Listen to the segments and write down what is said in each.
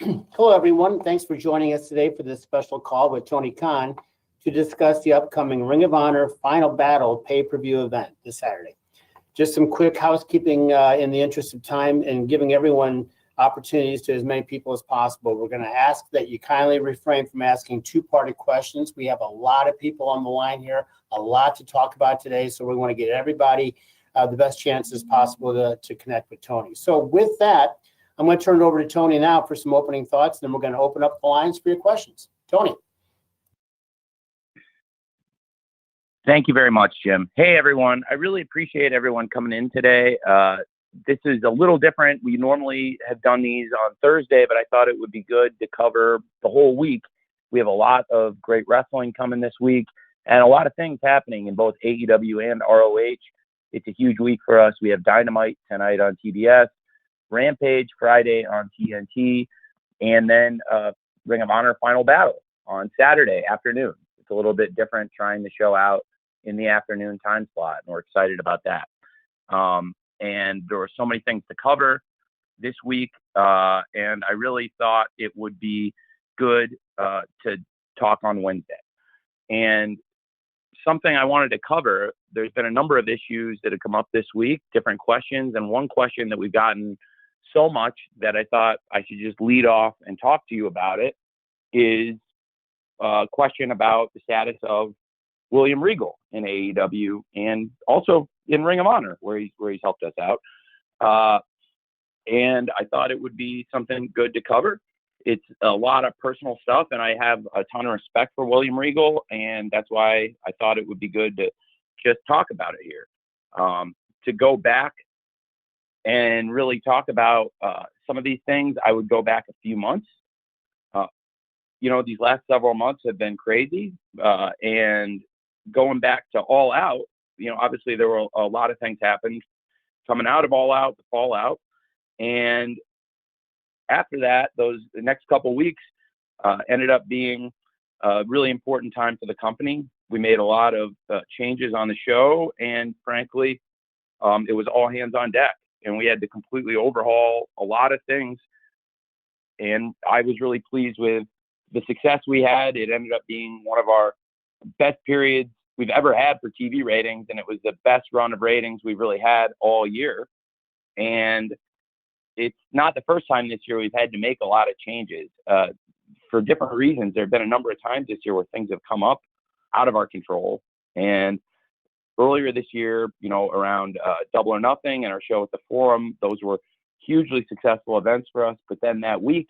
Hello, everyone. Thanks for joining us today for this special call with Tony Khan to discuss the upcoming Ring of Honor Final Battle pay-per-view event this Saturday. Just some quick housekeeping in the interest of time and giving everyone opportunities to as many people as possible. We're going to ask that you kindly refrain from asking two-parted questions. We have a lot of people on the line here, a lot to talk about today, so we want to get everybody the best chances possible to connect with Tony. So with that, I'm going to turn it over to Tony now for some opening thoughts, then we're going to open up the lines for your questions. Tony. Thank you very much, Jim. Hey, everyone. I really appreciate everyone coming in today. This is a little different. We normally have done these on Thursday, but I thought it would be good to cover the whole week. We have a lot of great wrestling coming this week and a lot of things happening in both AEW and ROH. It's a huge week for us. We have Dynamite tonight on TBS, Rampage Friday on TNT, and then Ring of Honor Final Battle on Saturday afternoon. It's a little bit different trying the show out in the afternoon time slot, and we're excited about that. And there were so many things to cover this week, and I really thought it would be good to talk on Wednesday. And something I wanted to cover, there's been a number of issues that have come up this week, different questions, and one question that we've gotten so much that I thought I should just lead off and talk to you about it is a question about the status of William Regal in AEW and also in Ring of Honor, where he's helped us out. And I thought it would be something good to cover. It's a lot of personal stuff, and I have a ton of respect for William Regal, and that's why I thought it would be good to just talk about it here. To go back and really talk about some of these things, I would go back a few months. These last several months have been crazy, and going back to All Out, obviously there were a lot of things happened coming out of All Out, the fallout, and after that, the next couple weeks ended up being a really important time for the company. We made a lot of changes on the show, and frankly, it was all hands on deck, and we had to completely overhaul a lot of things. And I was really pleased with the success we had. It ended up being one of our best periods we've ever had for TV ratings, and it was the best run of ratings we've really had all year. And it's not the first time this year we've had to make a lot of changes for different reasons. There have been a number of times this year where things have come up out of our control. And earlier this year, around Double or Nothing and our show at the Forum, those were hugely successful events for us. But then that week,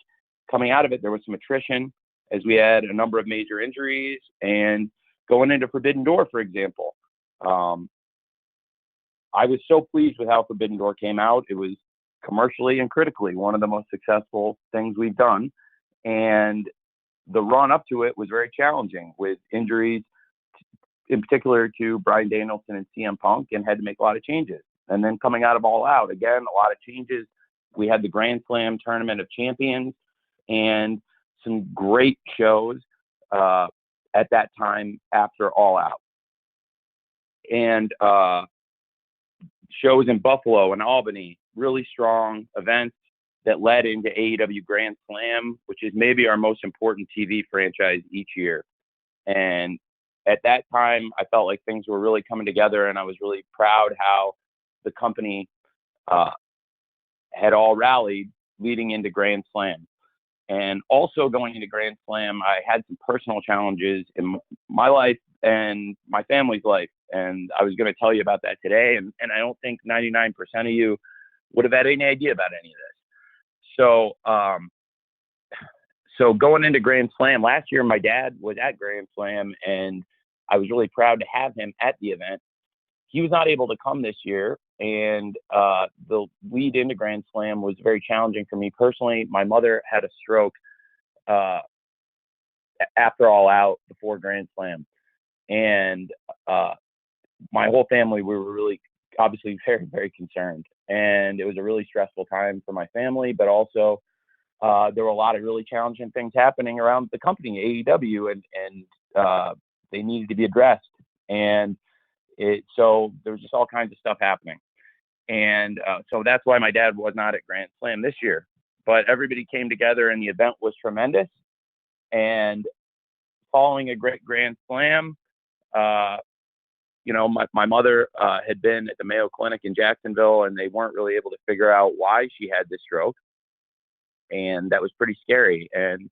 coming out of it, there was some attrition as we had a number of major injuries. And going into Forbidden Door, for example, I was so pleased with how Forbidden Door came out. It was commercially and critically one of the most successful things we've done. And the run up to it was very challenging with injuries, in particular to Bryan Danielson and CM Punk, and had to make a lot of changes. And then coming out of All Out, again, a lot of changes. We had the Grand Slam Tournament of Champions and some great shows at that time after All Out. And shows in Buffalo and Albany, really strong events that led into AEW Grand Slam, which is maybe our most important TV franchise each year. And at that time, I felt like things were really coming together, and I was really proud how the company had all rallied leading into Grand Slam. And also going into Grand Slam, I had some personal challenges in my life and my family's life. And I was going to tell you about that today. And I don't think 99% of you would have had any idea about any of this. So going into Grand Slam, last year, my dad was at Grand Slam, and I was really proud to have him at the event. He was not able to come this year, and the lead into Grand Slam was very challenging for me personally. My mother had a stroke after All Out, before Grand Slam. And my whole family, we were really obviously very, very concerned. And it was a really stressful time for my family, but also there were a lot of really challenging things happening around the company, AEW, and they needed to be addressed. And so there was just all kinds of stuff happening. And so that's why my dad was not at Grand Slam this year. but everybody came together and the event was tremendous. And following a great Grand Slam, my mother had been at the Mayo Clinic in Jacksonville, and they weren't really able to figure out why she had this stroke. And that was pretty scary. And,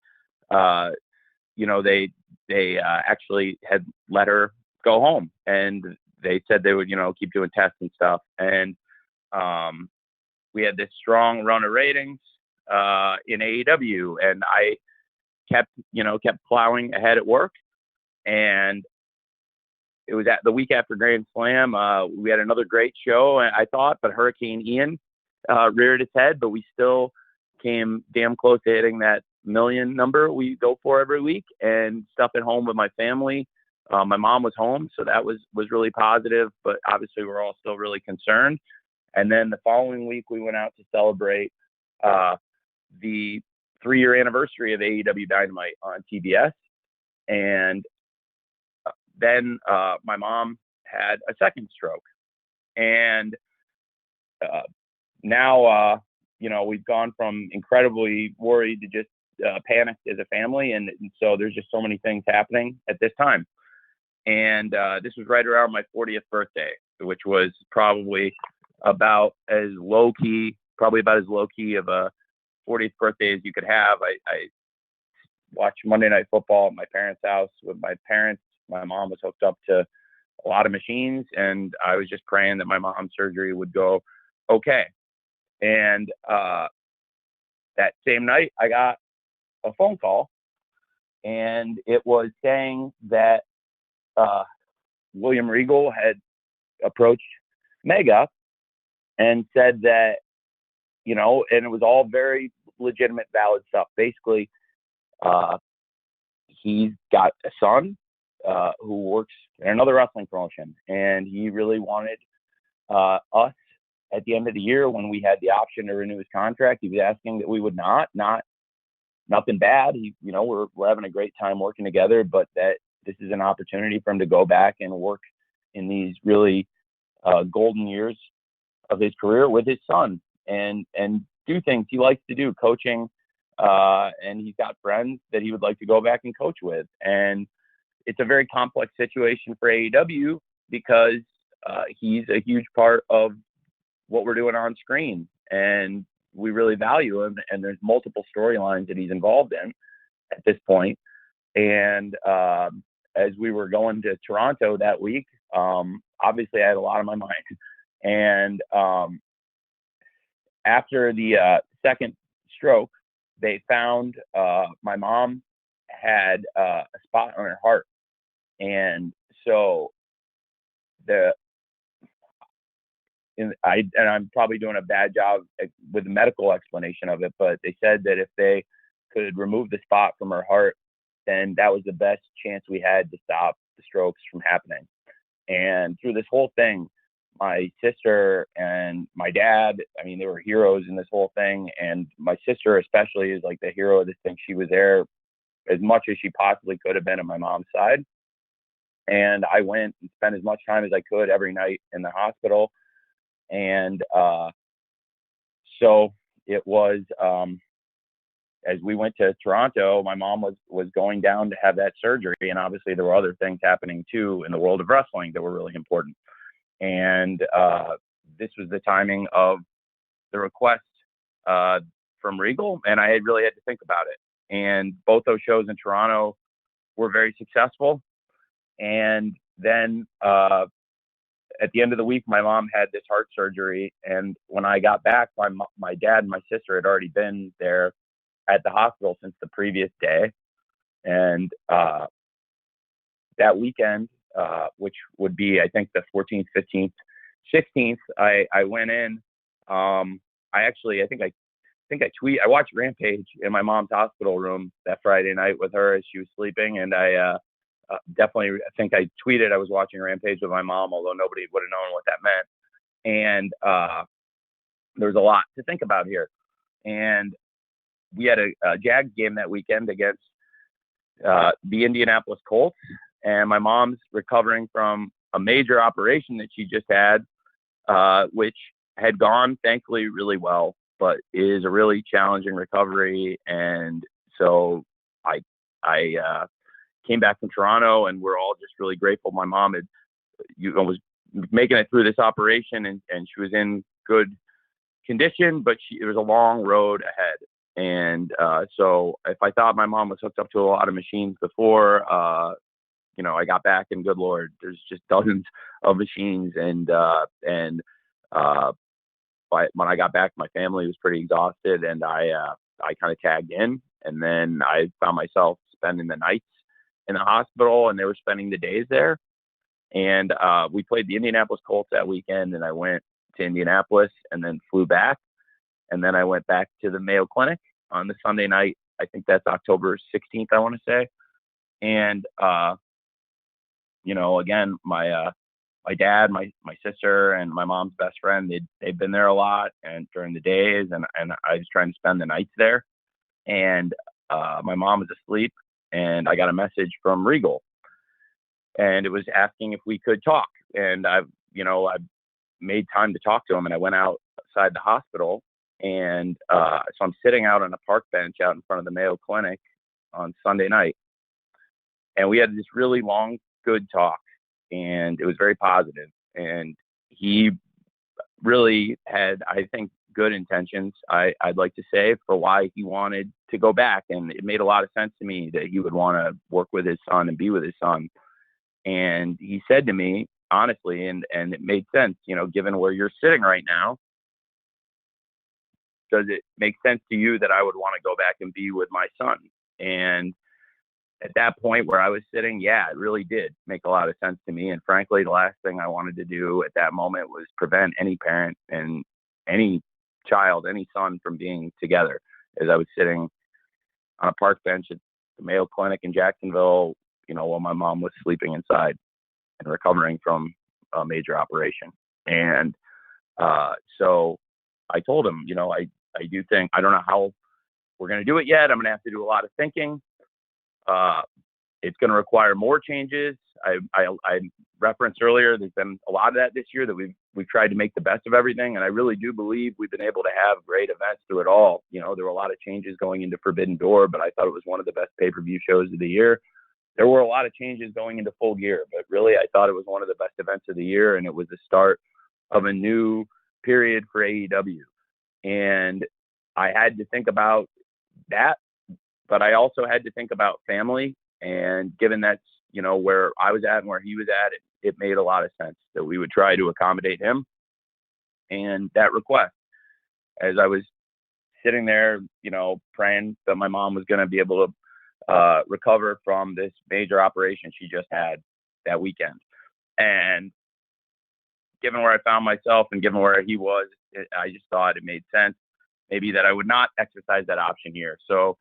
they actually had let her go home, and they said they would, keep doing tests and stuff. And we had this strong run of ratings in AEW, and I kept plowing ahead at work. And it was at the week after Grand Slam. We had another great show, I thought, but Hurricane Ian reared its head, but we still came damn close to hitting that million number we go for every week, and stuff at home with my family. My mom was home, so that was really positive, but obviously we're all still really concerned. And then the following week, we went out to celebrate the 3-year anniversary of AEW Dynamite on TBS. And then my mom had a second stroke. And now, we've gone from incredibly worried to just panicked as a family. And so there's just so many things happening at this time. And this was right around my 40th birthday, which was probably about as low key of a 40th birthday as you could have. I watched Monday Night Football at my parents' house with my parents. My mom was hooked up to a lot of machines, and I was just praying that my mom's surgery would go okay. And that same night, I got a phone call, and it was saying that William Regal had approached Mega and said that, and it was all very legitimate, valid stuff. Basically, he's got a son who works in another wrestling promotion, and he really wanted us at the end of the year, when we had the option to renew his contract. He was asking that we would not nothing bad. We're having a great time working together, but that this is an opportunity for him to go back and work in these really golden years of his career with his son and do things he likes to do, coaching. And he's got friends that he would like to go back and coach with. And it's a very complex situation for AEW because he's a huge part of what we're doing on screen, and we really value him. And there's multiple storylines that he's involved in at this point. And as we were going to Toronto that week, obviously I had a lot on my mind. And after the second stroke, they found my mom had a spot on her heart. And so I'm probably doing a bad job with the medical explanation of it, but they said that if they could remove the spot from her heart, then that was the best chance we had to stop the strokes from happening. And through this whole thing, my sister and my dad, they were heroes in this whole thing. And my sister especially is like the hero of this thing. She was there as much as she possibly could have been on my mom's side. And I went and spent as much time as I could every night in the hospital. And so it was, as we went to Toronto, my mom was going down to have that surgery. And obviously there were other things happening too in the world of wrestling that were really important. And this was the timing of the request from Regal. And I really had to think about it. And both those shows in Toronto were very successful. And then at the end of the week, my mom had this heart surgery. And when I got back, my dad and my sister had already been there at the hospital since the previous day. And that weekend, which would be, I think, the 14th, 15th, 16th, I went in. I watched Rampage in my mom's hospital room that Friday night with her as she was sleeping. And I definitely, I think I tweeted I was watching Rampage with my mom, although nobody would have known what that meant. And there's a lot to think about here. And we had a Jags game that weekend against the Indianapolis Colts. And my mom's recovering from a major operation that she just had, which had gone, thankfully, really well. but it is a really challenging recovery. And so I came back from Toronto, and we're all just really grateful. My mom was making it through this operation, and she was in good condition, but it was a long road ahead. And so if I thought my mom was hooked up to a lot of machines before, I got back, and good Lord, there's just dozens of machines. And when I got back, my family was pretty exhausted, and I kind of tagged in. And then I found myself spending the nights in the hospital, and they were spending the days there. And we played the Indianapolis Colts that weekend, and I went to Indianapolis and then flew back. And then I went back to the Mayo Clinic on the Sunday night. I think that's October 16th, I want to say. And, again, my dad, my sister, and my mom's best friend, they've been there a lot and during the days, and I was trying to spend the nights there. And my mom was asleep, and I got a message from Regal, and it was asking if we could talk. And I made time to talk to him, and I went outside the hospital. And so I'm sitting out on a park bench out in front of the Mayo Clinic on Sunday night. And we had this really long, good talk, and it was very positive. And he really had, I think, good intentions, I'd like to say, for why he wanted to go back. And it made a lot of sense to me that he would want to work with his son and be with his son. And he said to me, honestly, and it made sense, given where you're sitting right now, does it make sense to you that I would want to go back and be with my son? And at that point where I was sitting, yeah, it really did make a lot of sense to me. And frankly, the last thing I wanted to do at that moment was prevent any parent and any child, any son from being together. As I was sitting on a park bench at the Mayo Clinic in Jacksonville, while my mom was sleeping inside and recovering from a major operation. And so I told him, I do think, I don't know how we're going to do it yet. I'm going to have to do a lot of thinking. It's going to require more changes. I referenced earlier, there's been a lot of that this year, that we've tried to make the best of everything. And I really do believe we've been able to have great events through it all. There were a lot of changes going into Forbidden Door, but I thought it was one of the best pay-per-view shows of the year. There were a lot of changes going into Full Gear, but really I thought it was one of the best events of the year. And it was the start of a new period for AEW. And I had to think about that, but I also had to think about family. And given that's, where I was at and where he was at, it made a lot of sense that we would try to accommodate him and that request. As I was sitting there, praying that my mom was going to be able to recover from this major operation she just had that weekend. And given where I found myself and given where he was, I just thought it made sense maybe that I would not exercise that option here. So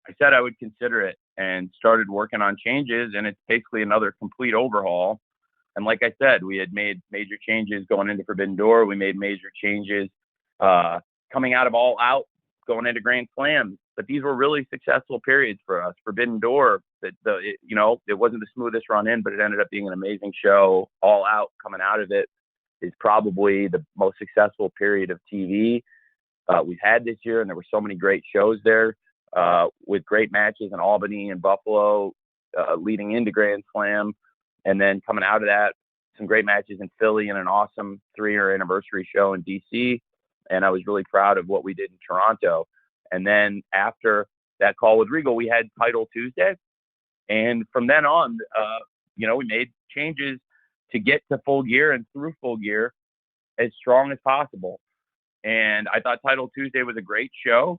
I said I would consider it and started working on changes, and it's basically another complete overhaul. And like I said, we had made major changes going into Forbidden Door. We made major changes coming out of All Out, going into Grand Slam. But these were really successful periods for us. Forbidden Door, it wasn't the smoothest run in, but it ended up being an amazing show. All Out, coming out of it, is probably the most successful period of TV we've had this year. And there were so many great shows there with great matches in Albany and Buffalo leading into Grand Slam. And then coming out of that, some great matches in Philly and an awesome 3-year anniversary show in DC. And I was really proud of what we did in Toronto. And then after that call with Regal, we had Title Tuesday. And from then on, we made changes to get to Full Gear and through Full Gear as strong as possible. And I thought Title Tuesday was a great show.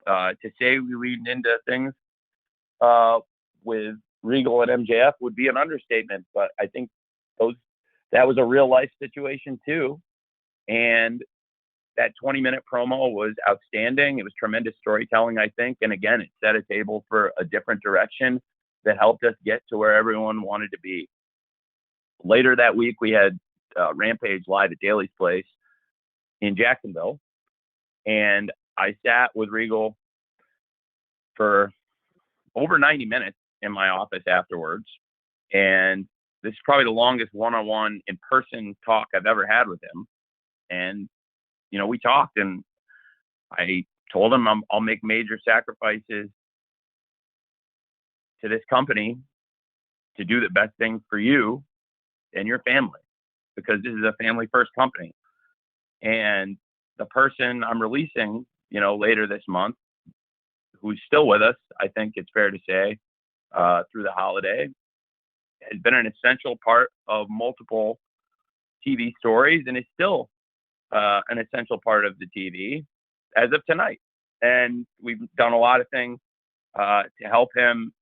To say we leaned into things with Regal and MJF would be an understatement, but I think that was a real life situation too. And that 20-minute promo was outstanding. It was tremendous storytelling, I think. And again, it set a table for a different direction that helped us get to where everyone wanted to be. Later that week, we had Rampage live at Daly's Place in Jacksonville. And I sat with Regal for over 90 minutes in my office afterwards. And this is probably the longest one-on-one in-person talk I've ever had with him. And, we talked, and I told him I'll make major sacrifices to this company to do the best thing for you and your family, because this is a family first company. And the person I'm releasing, later this month, who's still with us, I think it's fair to say, through the holiday, has been an essential part of multiple TV stories and is still an essential part of the TV as of tonight. And we've done a lot of things to help him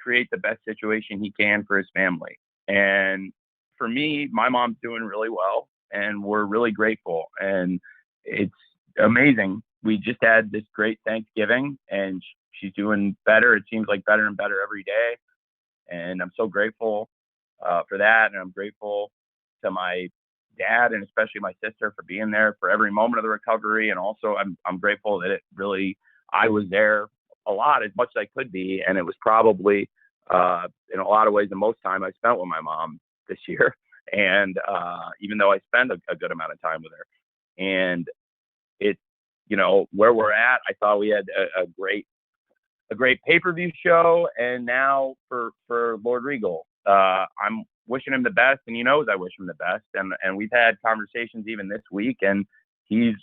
create the best situation he can for his family. And for me, my mom's doing really well, and we're really grateful. And it's amazing. We just had this great Thanksgiving, and she's doing better. It seems like better and better every day. And I'm so grateful for that. And I'm grateful to my dad and especially my sister for being there for every moment of the recovery. And also I'm grateful that I was there a lot, as much as I could be. And it was probably in a lot of ways the most time I spent with my mom this year. And even though I spend a good amount of time with her, and it's, where we're at, I thought we had a great pay-per-view show. And now for Lord Regal, I'm wishing him the best, and he knows I wish him the best. And we've had conversations even this week, and he's,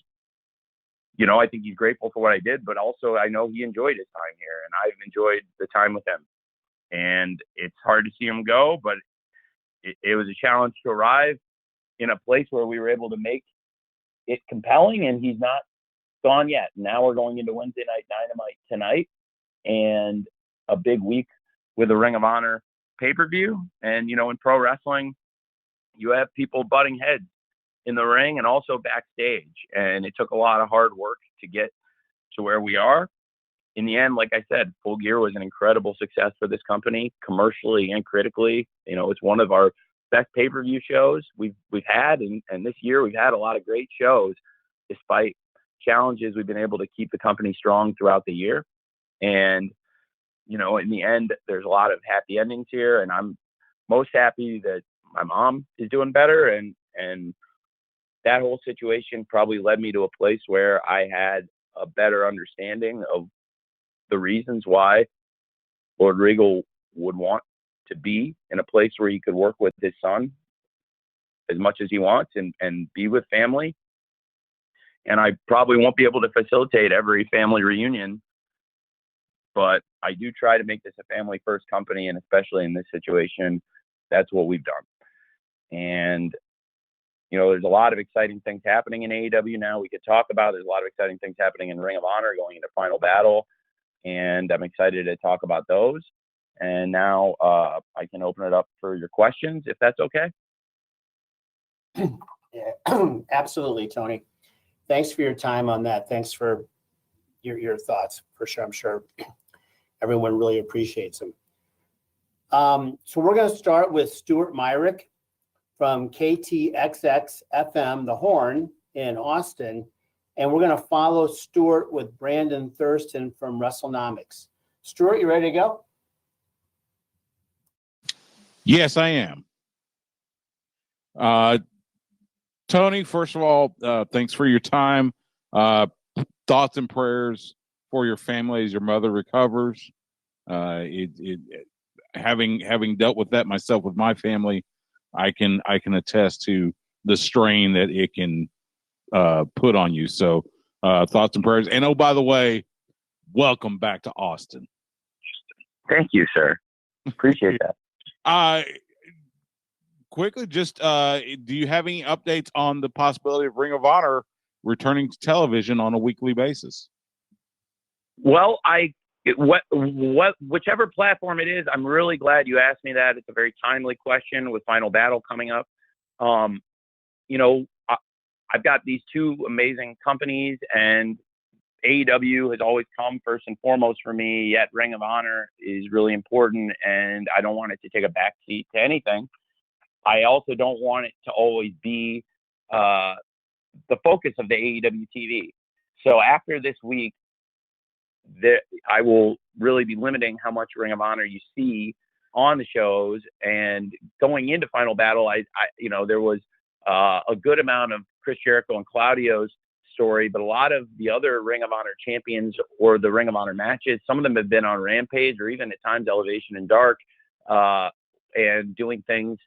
I think he's grateful for what I did, but also I know he enjoyed his time here, and I've enjoyed the time with him. And it's hard to see him go, but it was a challenge to arrive in a place where we were able to make it compelling, and he's not gone yet. Now we're going into Wednesday Night Dynamite tonight, and a big week with the Ring of Honor pay-per-view. And, in pro wrestling, you have people butting heads in the ring and also backstage. And it took a lot of hard work to get to where we are. In the end, like I said, Full Gear was an incredible success for this company, commercially and critically. It's one of our best pay-per-view shows we've had. And this year we've had a lot of great shows. Despite challenges, we've been able to keep the company strong throughout the year. And, in the end, there's a lot of happy endings here. And I'm most happy that my mom is doing better. And that whole situation probably led me to a place where I had a better understanding of the reasons why Lord Regal would want to be in a place where he could work with his son as much as he wants and be with family. And I probably won't be able to facilitate every family reunion, but I do try to make this a family first company. And especially in this situation, that's what we've done. And, there's a lot of exciting things happening in AEW now we could talk about. There's a lot of exciting things happening in Ring of Honor going into Final Battle. And I'm excited to talk about those. And now I can open it up for your questions, if that's okay. Yeah, absolutely, Tony. Thanks for your time on that. Thanks for your thoughts, for sure. I'm sure everyone really appreciates them. So we're going to start with Stuart Myrick from KTXX FM, The Horn in Austin. And we're going to follow Stuart with Brandon Thurston from WrestleNomics. Stuart, you ready to go? Yes, I am. Tony, first of all, thanks for your time. Thoughts and prayers for your family as your mother recovers. Having dealt with that myself with my family, I can attest to the strain that it can put on you. So thoughts and prayers. And oh, by the way, welcome back to Austin. Thank you, sir. Appreciate that. Quickly, just do you have any updates on the possibility of Ring of Honor returning to television on a weekly basis? Well, whichever platform it is, I'm really glad you asked me that. It's a very timely question with Final Battle coming up. I've got these two amazing companies, and AEW has always come first and foremost for me, yet Ring of Honor is really important, and I don't want it to take a backseat to anything. I also don't want it to always be the focus of the AEW TV. So after this week, I will really be limiting how much Ring of Honor you see on the shows. And going into Final Battle, there was a good amount of Chris Jericho and Claudio's story, but a lot of the other Ring of Honor champions or the Ring of Honor matches, some of them have been on Rampage or even at times Elevation and Dark, and doing things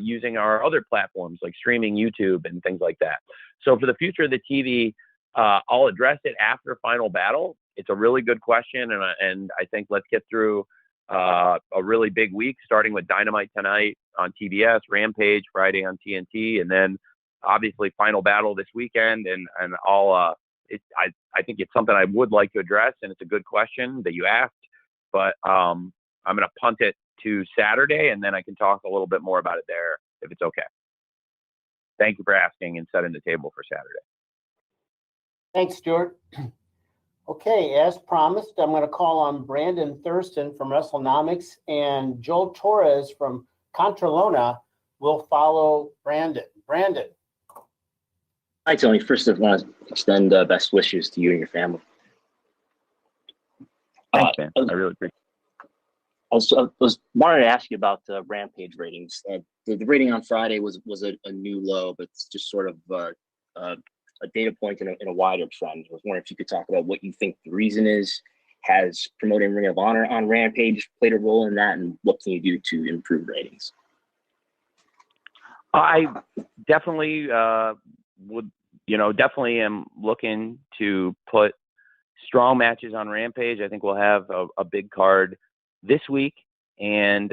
using our other platforms like streaming YouTube and things like that. So for the future of the TV, I'll address it after Final Battle. It's a really good question, and I think let's get through a really big week, starting with Dynamite tonight on TBS, Rampage Friday on TNT, and then obviously Final Battle this weekend. And I think it's something I would like to address, and it's a good question that you asked, but I'm going to punt it to Saturday, and then I can talk a little bit more about it there if it's okay. Thank you for asking and setting the table for Saturday. Thanks, Stuart. Okay, as promised, I'm going to call on Brandon Thurston from WrestleNomics, and Joel Torres from Contralona will follow Brandon. Brandon. Hi, Tony. First, I want to extend best wishes to you and your family. Thanks, man. I really appreciate it. I was wanted to ask you about the Rampage ratings. The rating on Friday was a new low, but it's just sort of a data point in a wider trend. I was wondering if you could talk about what you think the reason is. Has promoting Ring of Honor on Rampage played a role in that, and what can you do to improve ratings? I definitely definitely am looking to put strong matches on Rampage. I think we'll have a big card this week, and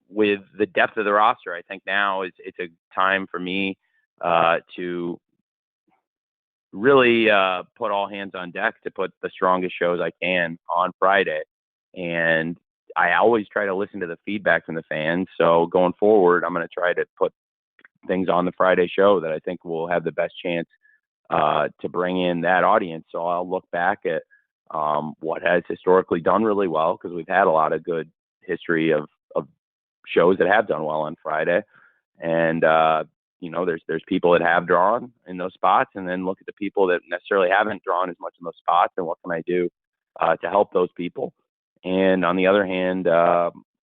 with the depth of the roster, I think now it's a time for me to really put all hands on deck to put the strongest shows I can on Friday. And I always try to listen to the feedback from the fans. So going forward, I'm going to try to put things on the Friday show that I think will have the best chance to bring in that audience. So I'll look back at what has historically done really well, because we've had a lot of good history of shows that have done well on Friday. And, there's people that have drawn in those spots, and then look at the people that necessarily haven't drawn as much in those spots, and what can I do to help those people. And on the other hand,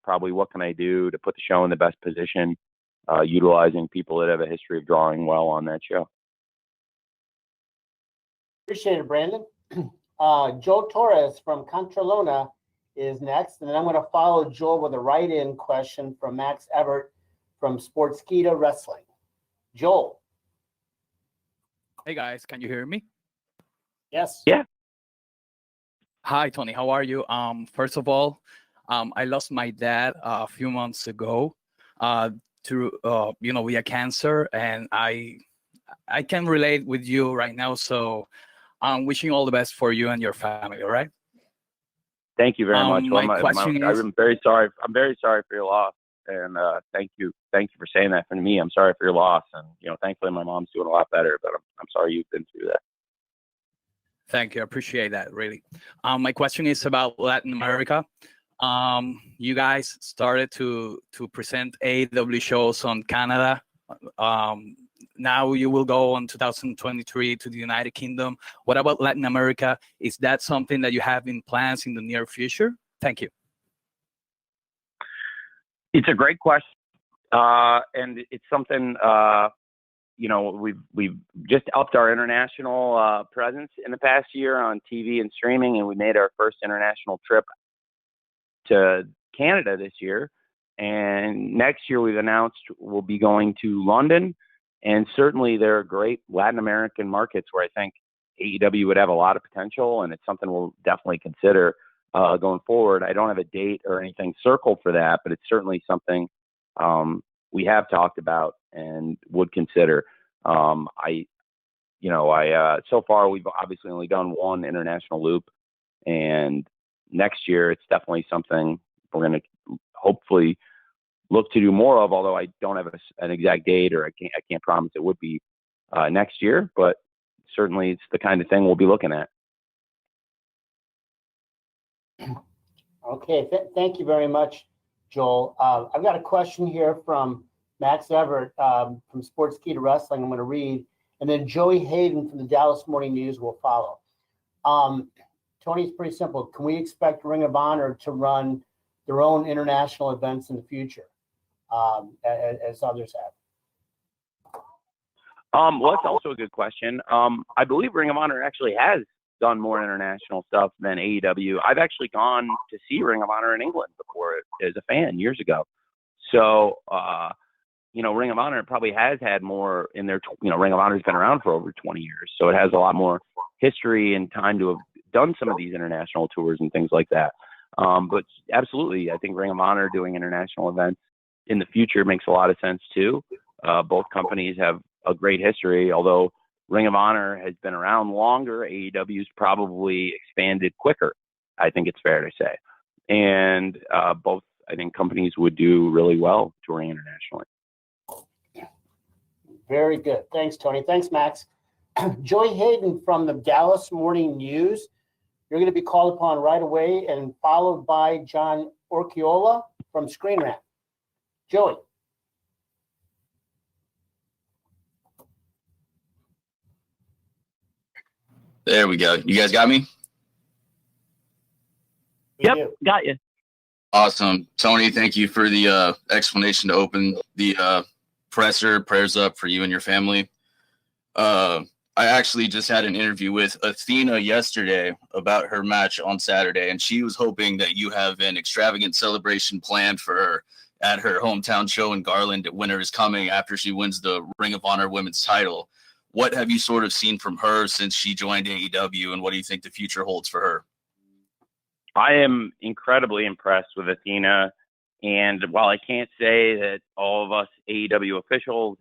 probably what can I do to put the show in the best position, utilizing people that have a history of drawing well on that show. Appreciate it, Brandon. Joel Torres from Contralona is next, and then I'm going to follow Joel with a write-in question from Max Everett from Sportskeeda Wrestling. Joel. Hey guys, can you hear me? Yes. Yeah. Hi Tony, how are you? First of all, I lost my dad a few months ago via cancer, and I can relate with you right now. So I'm wishing you all the best for you and your family. All right. Thank you very much. I'm very sorry. I'm very sorry for your loss, and thank you for saying that for me. I'm sorry for your loss, and thankfully my mom's doing a lot better. But I'm sorry you've been through that. Thank you. I appreciate that, really. My question is about Latin America. You guys started to present AEW shows on Canada. Now you will go on 2023 to the United Kingdom. What about Latin America? Is that something that you have in plans in the near future? Thank you. It's a great question. And it's something, we've just upped our international presence in the past year on TV and streaming, and we made our first international trip to Canada this year. And next year we've announced we'll be going to London. And certainly there are great Latin American markets where I think AEW would have a lot of potential, and it's something we'll definitely consider going forward. I don't have a date or anything circled for that, but it's certainly something we have talked about and would consider. So far we've obviously only done one international loop, and next year it's definitely something we're going to hopefully look to do more of, although I don't have an exact date, or I can't promise it would be next year, but certainly it's the kind of thing we'll be looking at. Okay, thank you very much, Joel. I've got a question here from Max Everett from Sportskeeda Wrestling I'm going to read, and then Joey Hayden from the Dallas Morning News will follow. Tony, it's pretty simple. Can we expect Ring of Honor to run their own international events in the future, as others Well, that's also a good question. I believe Ring of Honor actually has done more international stuff than AEW. I've actually gone to see Ring of Honor in England before as a fan years ago. So, Ring of Honor probably has had more in their, Ring of Honor's been around for over 20 years. So it has a lot more history and time to have done some of these international tours and things like that. But absolutely, I think Ring of Honor doing international events in the future makes a lot of sense too. Both companies have a great history, although Ring of Honor has been around longer. AEW's probably expanded quicker, I think it's fair to say. And both, I think, companies would do really well touring internationally. Very good. Thanks, Tony. Thanks, Max. Joy Hayden from the Dallas Morning News. You're going to be called upon right away and followed by John Orchiola from Screen Rant. Joey. There we go. You guys got me? Yep, got you. Awesome. Tony, thank you for the explanation to open the presser. Prayers up for you and your family. I actually just had an interview with Athena yesterday about her match on Saturday, and she was hoping that you have an extravagant celebration planned for her at her hometown show in Garland at Winter is Coming after she wins the Ring of Honor women's title. What have you sort of seen from her since she joined AEW, and what do you think the future holds for her? I am incredibly impressed with Athena. And while I can't say that all of us AEW officials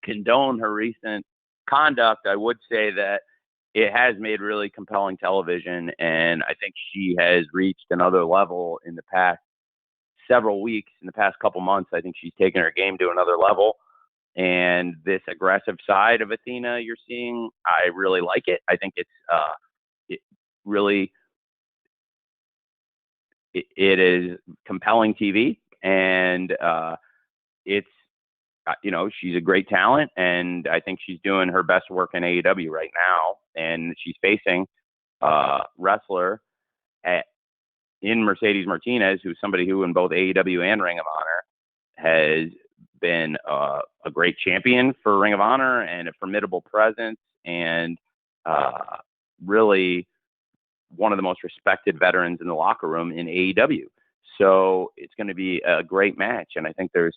condone her recent conduct, I would say that it has made really compelling television. And I think she has reached another level in the past several weeks, in the past couple months. I think she's taken her game to another level. And this aggressive side of Athena you're seeing, I really like it. I think it's it is compelling TV, and it's she's a great talent, and I think she's doing her best work in AEW right now, and she's facing wrestler in Mercedes Martinez, who's somebody who in both AEW and Ring of Honor has been a great champion for Ring of Honor and a formidable presence, and really one of the most respected veterans in the locker room in AEW. So it's going to be a great match. And I think there's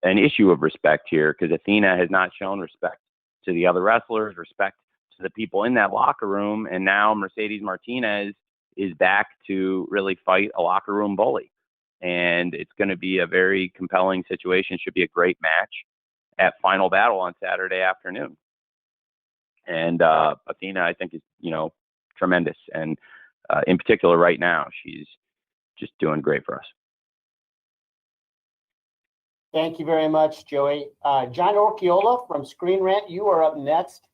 an issue of respect here because Athena has not shown respect to the other wrestlers, respect to the people in that locker room. And now Mercedes Martinez is back to really fight a locker room bully. And it's going to be a very compelling situation. Should be a great match at Final Battle on Saturday afternoon. And Athena, I think, is, tremendous. And in particular right now, she's just doing great for us. Thank you very much, Joey. John Orchiola from Screen Rant, you are up next.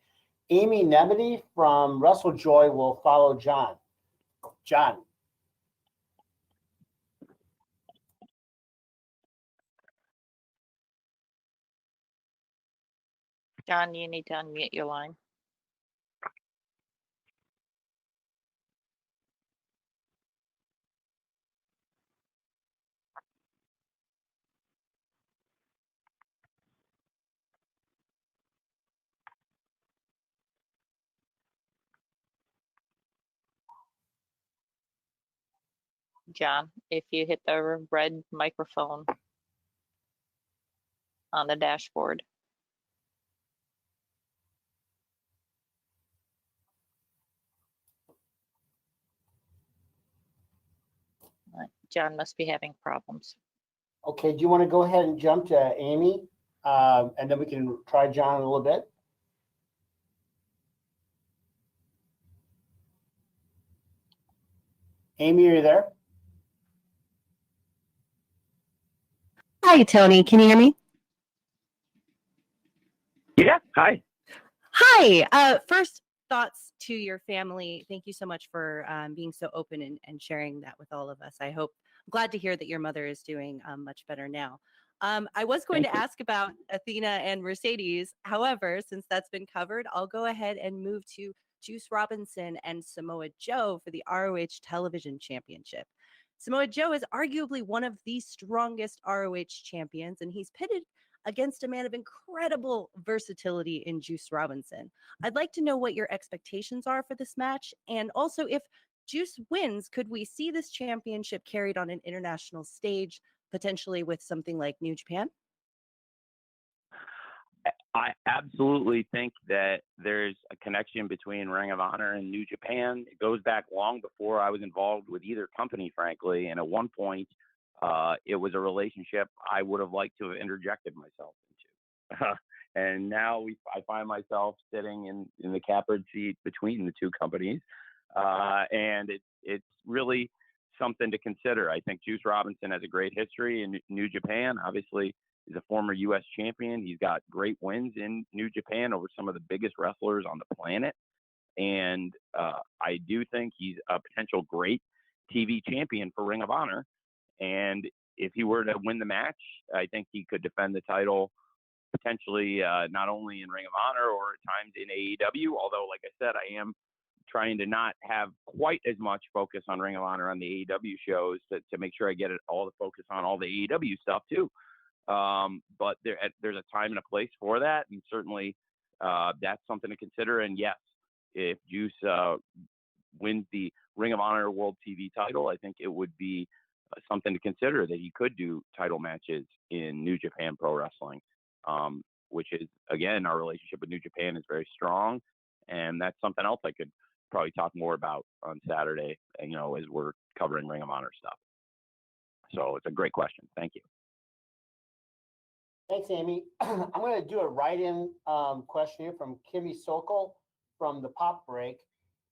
Amy Nemedy from WrestleJoy will follow John. John. John, you need to unmute your line. John, if you hit the red microphone on the dashboard. John must be having problems. Okay, do you want to go ahead and jump to Amy? And then we can try John a little bit. Amy, are you there? Hi, Tony. Can you hear me? Yeah. Hi. Hi. First, thoughts to your family. Thank you so much for being so open and sharing that with all of us. I'm glad to hear that your mother is doing much better now. I was going to ask about Athena and Mercedes. However, since that's been covered, I'll go ahead and move to Juice Robinson and Samoa Joe for the ROH Television Championship. Samoa Joe is arguably one of the strongest ROH champions, and he's pitted against a man of incredible versatility in Juice Robinson. I'd like to know what your expectations are for this match, and also if Juice wins, could we see this championship carried on an international stage, potentially with something like New Japan? I absolutely think that there's a connection between Ring of Honor and New Japan. It goes back long before I was involved with either company, frankly. And at one point, it was a relationship I would have liked to have interjected myself into. And now I find myself sitting in the catbird seat between the two companies. And it's really something to consider. I think Juice Robinson has a great history in New Japan. Obviously, he's a former U.S. champion. He's got great wins in New Japan over some of the biggest wrestlers on the planet. And I do think he's a potential great TV champion for Ring of Honor. And if he were to win the match, I think he could defend the title potentially not only in Ring of Honor or at times in AEW. Although, like I said, I am trying to not have quite as much focus on Ring of Honor on the AEW shows to make sure I get all the focus on all the AEW stuff too. But there's a time and a place for that. And certainly that's something to consider. And yes, if Juice wins the Ring of Honor World TV title, I think it would be something to consider that he could do title matches in New Japan Pro Wrestling, which is, again, our relationship with New Japan is very strong. And that's something else I could probably talk more about on Saturday, as we're covering Ring of Honor stuff. So it's a great question. Thank you. Thanks, Amy. I'm going to do a write-in question here from Kimmy Sokol from the Pop Break.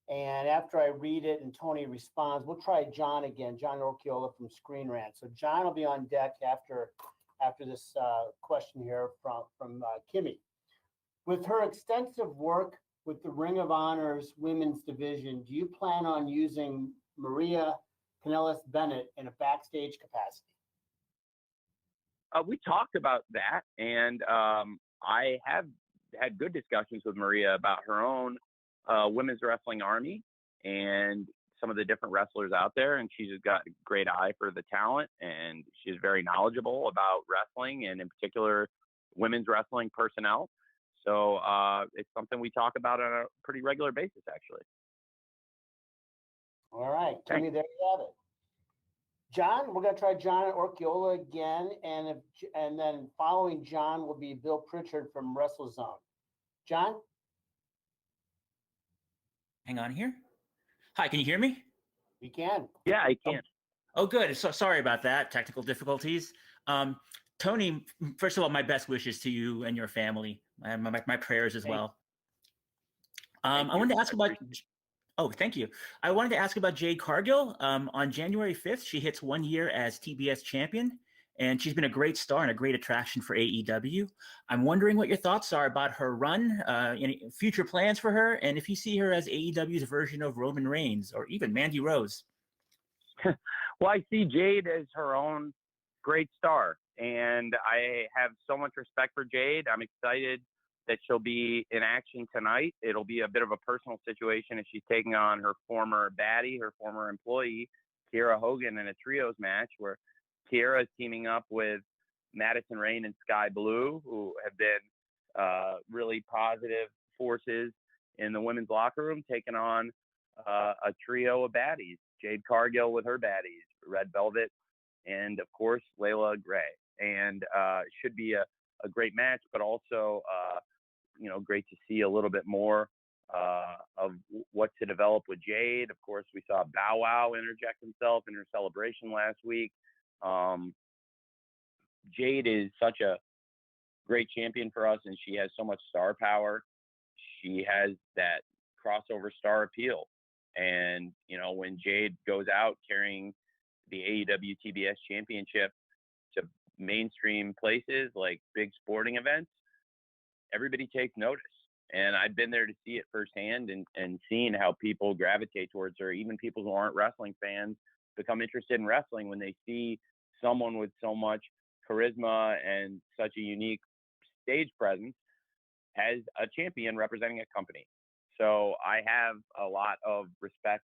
And after I read it and Tony responds, we'll try John again, John Orchiola from Screen Rant. So John will be on deck after this question here from Kimmy. With her extensive work with the Ring of Honor's women's division, do you plan on using Maria Kanellis-Bennett in a backstage capacity? We talked about that, and I have had good discussions with Maria about her own women's wrestling army and some of the different wrestlers out there, and she's got a great eye for the talent, and she's very knowledgeable about wrestling and in particular women's wrestling personnel. So it's something we talk about on a pretty regular basis, actually. All right, Kimmy, there you have it. John, we're going to try John Orchiola again, and then following John will be Bill Pritchard from WrestleZone. John? Hang on here. Hi, can you hear me? We can. Yeah, I can. Oh, good. So sorry about that. Technical difficulties. Tony, first of all, my best wishes to you and your family. My prayers as well. I wanted to ask about. Oh, thank you. I wanted to ask about Jade Cargill. On January 5th, she hits 1 year as TBS champion, and she's been a great star and a great attraction for AEW. I'm wondering what your thoughts are about her run, any future plans for her, and if you see her as AEW's version of Roman Reigns or even Mandy Rose. Well, I see Jade as her own great star, and I have so much respect for Jade. I'm excited that she'll be in action tonight. It'll be a bit of a personal situation as she's taking on her former baddie, her former employee, Kiera Hogan, in a trios match where Kiera is teaming up with Madison Rayne and Sky Blue, who have been really positive forces in the women's locker room, taking on a trio of baddies. Jade Cargill with her baddies, Red Velvet, and of course, Layla Gray. And should be a great match, but also great to see a little bit more of what to develop with Jade. Of course, we saw Bow Wow interject himself in her celebration last week. Jade is such a great champion for us, and she has so much star power. She has that crossover star appeal. And, when Jade goes out carrying the AEW TBS championship to mainstream places like big sporting events, everybody takes notice. And I've been there to see it firsthand and seen how people gravitate towards her. Even people who aren't wrestling fans become interested in wrestling when they see someone with so much charisma and such a unique stage presence as a champion representing a company. So I have a lot of respect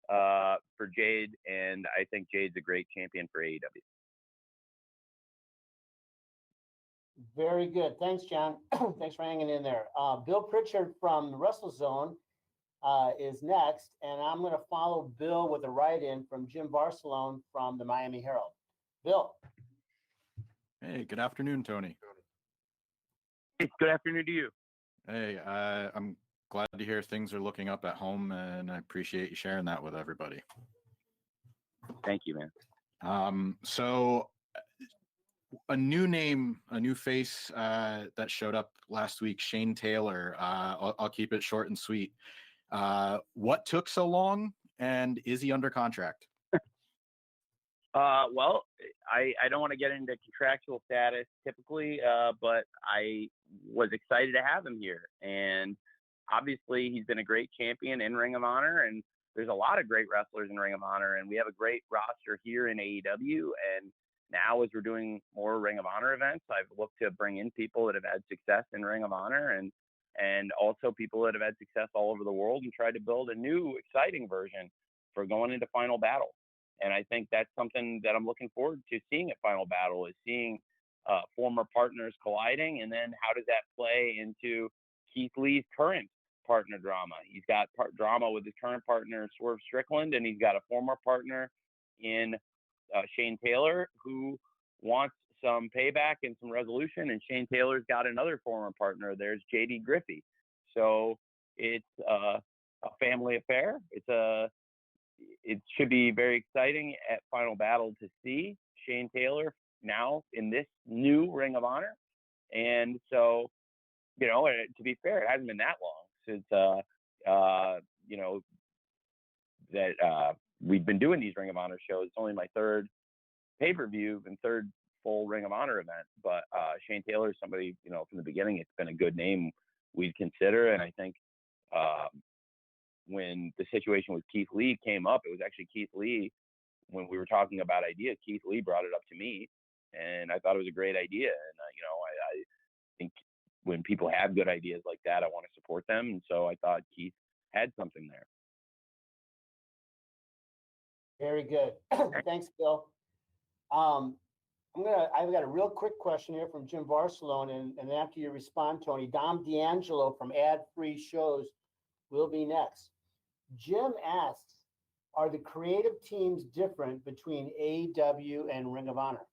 for Jade, and I think Jade's a great champion for AEW. Very good. Thanks, John. Thanks for hanging in there. Bill Pritchard from the WrestleZone is next, and I'm going to follow Bill with a write-in from Jim Barcelone from the Miami Herald. Bill. Hey, good afternoon, Tony. Good afternoon to you. Hey, I'm glad to hear things are looking up at home, and I appreciate you sharing that with everybody. Thank you, man. So a new name, a new face that showed up last week, Shane Taylor. I'll keep it short and sweet. What took so long, and is he under contract? Well, I don't want to get into contractual status typically, but I was excited to have him here. And obviously, he's been a great champion in Ring of Honor, and there's a lot of great wrestlers in Ring of Honor, and we have a great roster here in AEW. And now, as we're doing more Ring of Honor events, I've looked to bring in people that have had success in Ring of Honor, and also people that have had success all over the world, and try to build a new, exciting version for going into Final Battle. And I think that's something that I'm looking forward to seeing at Final Battle, is seeing former partners colliding, and then how does that play into Keith Lee's current partner drama. He's got drama with his current partner, Swerve Strickland, and he's got a former partner in Shane Taylor, who wants some payback and some resolution, and Shane Taylor's got another former partner. There's JD Griffey. So it's a family affair. It should be very exciting at Final Battle to see Shane Taylor now in this new Ring of Honor. And so, you know, to be fair, it hasn't been that long since, you know, that we've been doing these Ring of Honor shows. It's only my third pay-per-view and third full Ring of Honor event. But Shane Taylor is somebody, you know, from the beginning, it's been a good name we'd consider. And I think when the situation with Keith Lee came up, it was actually Keith Lee, when we were talking about ideas, Keith Lee brought it up to me, and I thought it was a great idea. And, you know, I think when people have good ideas like that, I want to support them. And so I thought Keith had something there. Very good. Thanks, Bill. I've got a real quick question here from Jim Barcelone, and after you respond, Tony, Dom D'Angelo from Ad Free Shows will be next. Jim asks, are the creative teams different between AEW and Ring of Honor?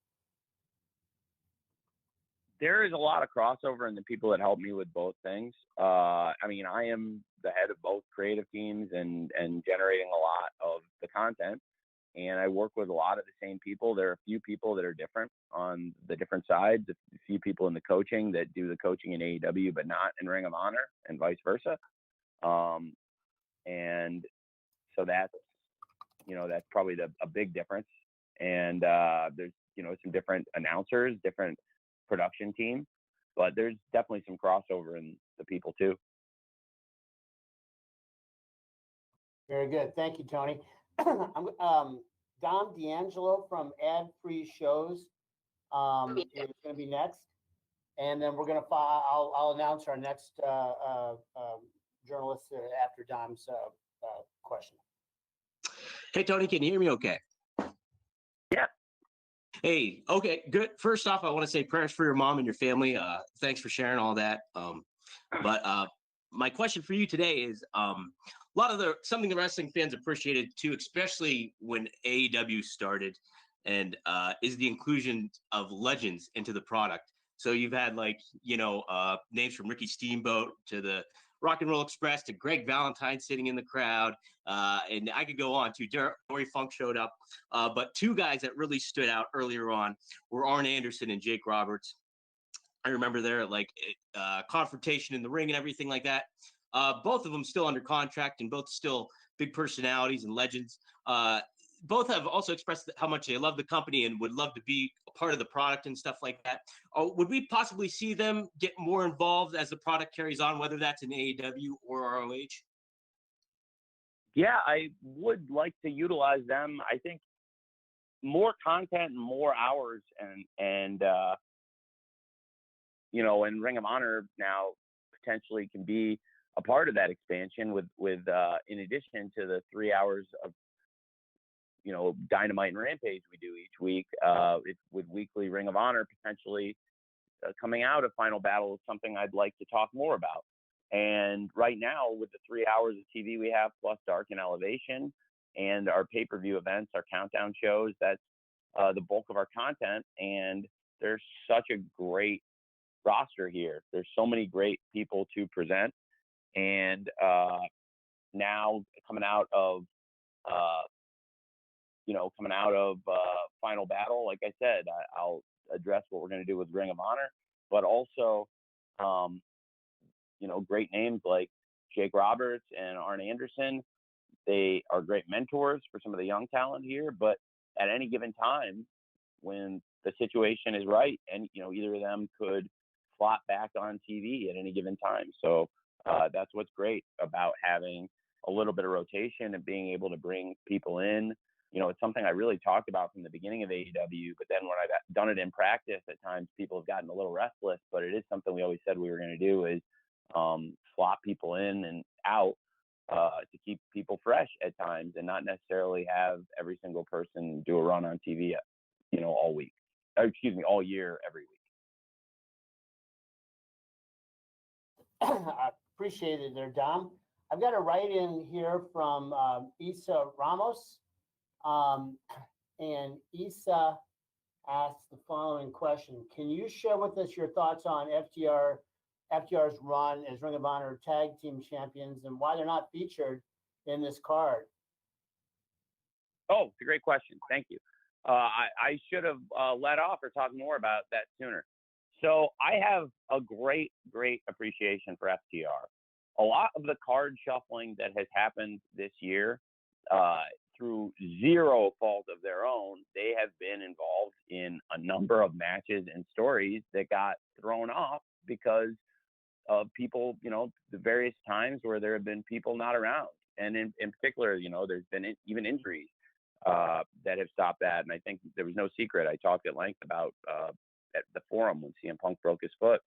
There is a lot of crossover in the people that help me with both things. I mean, I am the head of both creative teams and generating a lot of the content. And I work with a lot of the same people. There are a few people that are different on the different sides, a few people in the coaching that do the coaching in AEW, but not in Ring of Honor, and vice versa. And so that's, you know, that's probably a big difference. And there's, you know, some different announcers, different production team, but there's definitely some crossover in the people too. Very good. Thank you, Tony. Dom D'Angelo from Ad Free Shows is going to be next. And then we're going to I'll announce our next journalist after Dom's question. Hey, Tony, can you hear me okay? Yeah. Hey, okay, good. First off, I want to say prayers for your mom and your family. Thanks for sharing all that. But my question for you today is something the wrestling fans appreciated too, especially when AEW started, and is the inclusion of legends into the product. So you've had names from Ricky Steamboat to the Rock and Roll Express to Greg Valentine sitting in the crowd. And I could go on too. Dory Funk showed up. But two guys that really stood out earlier on were Arn Anderson and Jake Roberts. I remember their confrontation in the ring and everything like that. Both of them still under contract and both still big personalities and legends. Both have also expressed how much they love the company and would love to be a part of the product and stuff like that. Would we possibly see them get more involved as the product carries on, whether that's in AEW or ROH? Yeah, I would like to utilize them. I think more content and more hours and you know, and Ring of Honor now potentially can be a part of that expansion with in addition to the 3 hours of, you know, Dynamite and Rampage we do each week, with weekly Ring of Honor potentially coming out of Final Battle is something I'd like to talk more about. And right now, with the 3 hours of TV we have, plus Dark and Elevation, and our pay-per-view events, our countdown shows, that's the bulk of our content. And there's such a great roster here. There's so many great people to present. And now coming out of Final Battle, like I said, I'll address what we're going to do with Ring of Honor, but also, great names like Jake Roberts and Arn Anderson. They are great mentors for some of the young talent here, but at any given time, when the situation is right, and either of them could flop back on TV at any given time. So that's what's great about having a little bit of rotation and being able to bring people in. It's something I really talked about from the beginning of AEW, but then when I've done it in practice, at times people have gotten a little restless, but it is something we always said we were going to do, is swap people in and out to keep people fresh at times, and not necessarily have every single person do a run on TV, all week. All year, every week. I appreciate it there, Dom. I've got a write-in here from Isa Ramos. And Isa asks the following question. Can you share with us your thoughts on FTR's run as Ring of Honor Tag Team Champions and why they're not featured in this card? Oh, it's a great question. Thank you. I should have let off or talked more about that sooner. So I have a great appreciation for FTR. A lot of the card shuffling that has happened this year, through zero fault of their own, they have been involved in a number of matches and stories that got thrown off because of people, the various times where there have been people not around. And in particular, there's been even injuries that have stopped that. And I think there was no secret. I talked at length about at the forum when CM Punk broke his foot,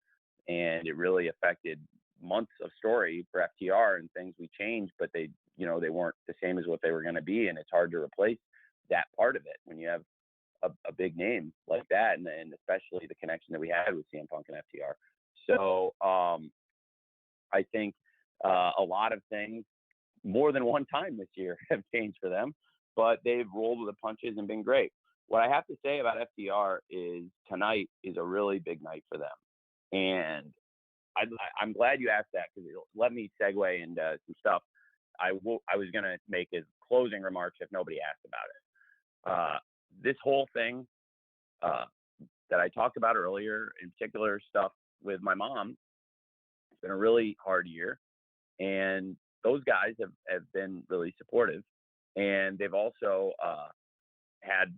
and it really affected months of story for FTR and things we changed, but they weren't the same as what they were going to be. And it's hard to replace that part of it when you have a big name like that. And especially the connection that we had with CM Punk and FTR. So I think a lot of things more than one time this year have changed for them, but they've rolled with the punches and been great. What I have to say about FTR is tonight is a really big night for them. And I'm glad you asked that, because it'll let me segue into some stuff I was going to make as closing remarks if nobody asked about it. This whole thing that I talked about earlier, in particular stuff with my mom, it's been a really hard year. And those guys have been really supportive. And they've also had,